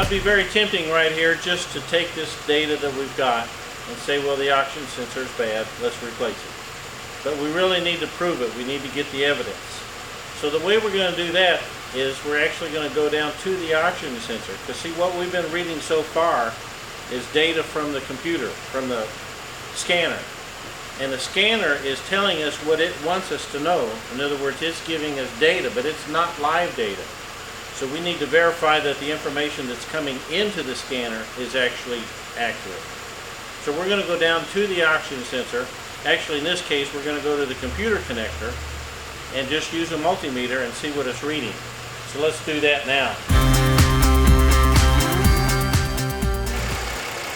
it'd be very tempting right here just to take this data that we've got and say, well, the oxygen sensor is bad, let's replace it. But we really need to prove it. We need to get the evidence. So the way we're going to do that is we're actually going to go down to the oxygen sensor. Because see, what we've been reading so far is data from the computer, from the scanner. And the scanner is telling us what it wants us to know. In other words, it's giving us data, but it's not live data. So we need to verify that the information that's coming into the scanner is actually accurate. So we're going to go down to the oxygen sensor. Actually, in this case, we're going to go to the computer connector and just use a multimeter and see what it's reading. So let's do that now.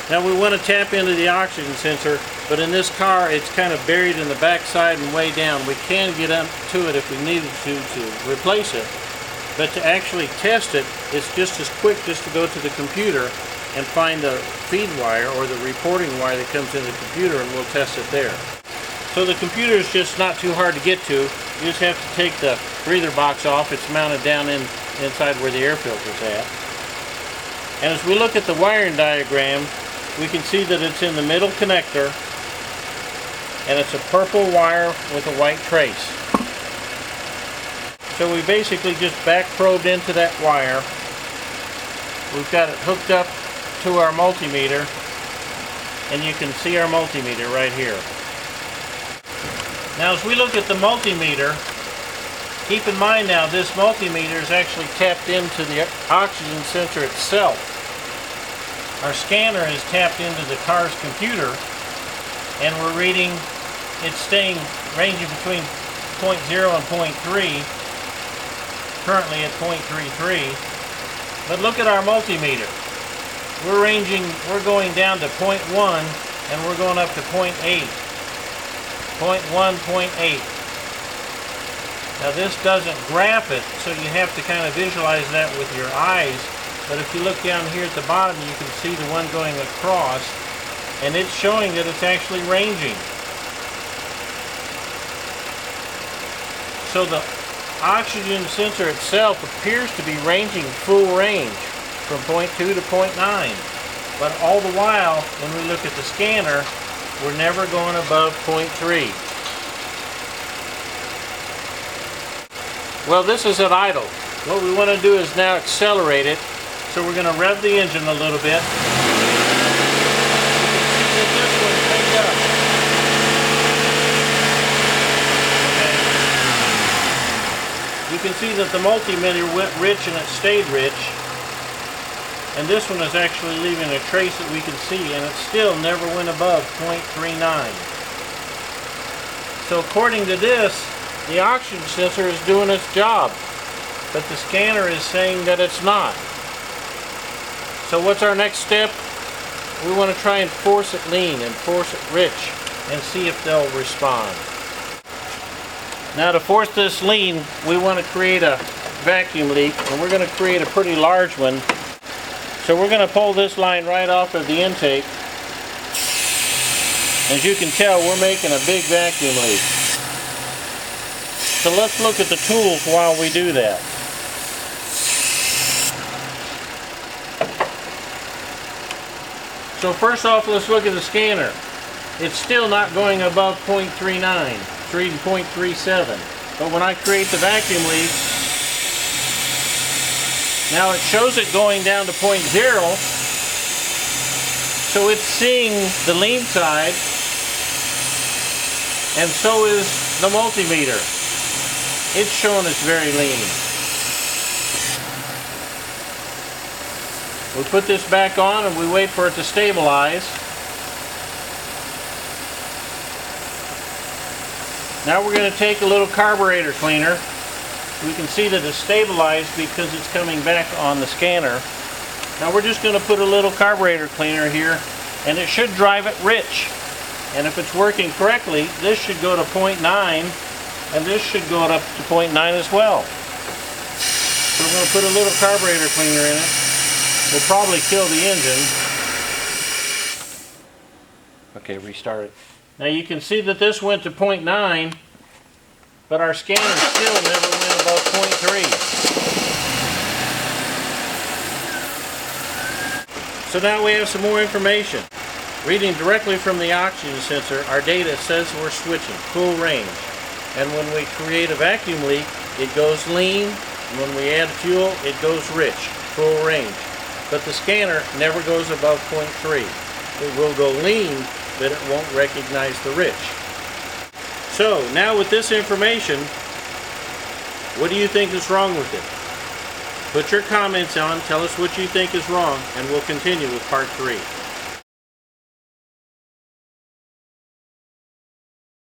Now we want to tap into the oxygen sensor, but in this car it's kind of buried in the back side and way down. We can get up to it if we needed to replace it, but to actually test it, it's just as quick just to go to the computer and find the feed wire or the reporting wire that comes in the computer, and we'll test it there. So the computer is just not too hard to get to. You just have to take the breather box off. It's mounted down inside where the air filter is at. And as we look at the wiring diagram, we can see that it's in the middle connector, and it's a purple wire with a white trace. So we basically just back probed into that wire. We've got it hooked up to our multimeter, and you can see our multimeter right here. Now as we look at the multimeter, keep in mind now this multimeter is actually tapped into the oxygen sensor itself. Our scanner is tapped into the car's computer, and we're reading, it's staying ranging between 0.0 and 0.3, currently at 0.33. But look at our multimeter. We're going down to 0.1, and we're going up to 0.8. 0.1, 0.8. Now this doesn't graph it, so you have to kind of visualize that with your eyes. But if you look down here at the bottom, you can see the one going across, and it's showing that it's actually ranging. So the oxygen sensor itself appears to be ranging full range from 0.2 to 0.9. But all the while, when we look at the scanner, we're never going above 0.3. Well, this is at idle. What we want to do is now accelerate it. So we're going to rev the engine a little bit. You can see that the multimeter went rich and it stayed rich. And this one is actually leaving a trace that we can see, and it still never went above 0.39. So according to this, the oxygen sensor is doing its job, but the scanner is saying that it's not. So what's our next step? We want to try and force it lean and force it rich and see if they'll respond. Now to force this lean, we want to create a vacuum leak, and we're going to create a pretty large one. So we're going to pull this line right off of the intake. As you can tell, we're making a big vacuum leak. So let's look at the tools while we do that. So first off, let's look at the scanner. It's still not going above 0.39. It's reading 0.37. But when I create the vacuum leak, now it shows it going down to 0.0. So it's seeing the lean side, and so is the multimeter. It's showing it's very lean. We put this back on and we wait for it to stabilize. Now we're going to take a little carburetor cleaner. We can see that it's stabilized because it's coming back on the scanner. Now we're just going to put a little carburetor cleaner here, and it should drive it rich. And if it's working correctly, this should go to 0.9, and this should go up to 0.9 as well. So we're going to put a little carburetor cleaner in it. We'll probably kill the engine. Okay, restart it. Now you can see that this went to 0.9, but our scanner still never went above 0.3. So now we have some more information. Reading directly from the oxygen sensor, our data says we're switching, full range. And when we create a vacuum leak, it goes lean. And when we add fuel, it goes rich, full range. But the scanner never goes above 0.3. It will go lean, but it won't recognize the rich. So now with this information, what do you think is wrong with it? Put your comments on, tell us what you think is wrong, and we'll continue with part 3.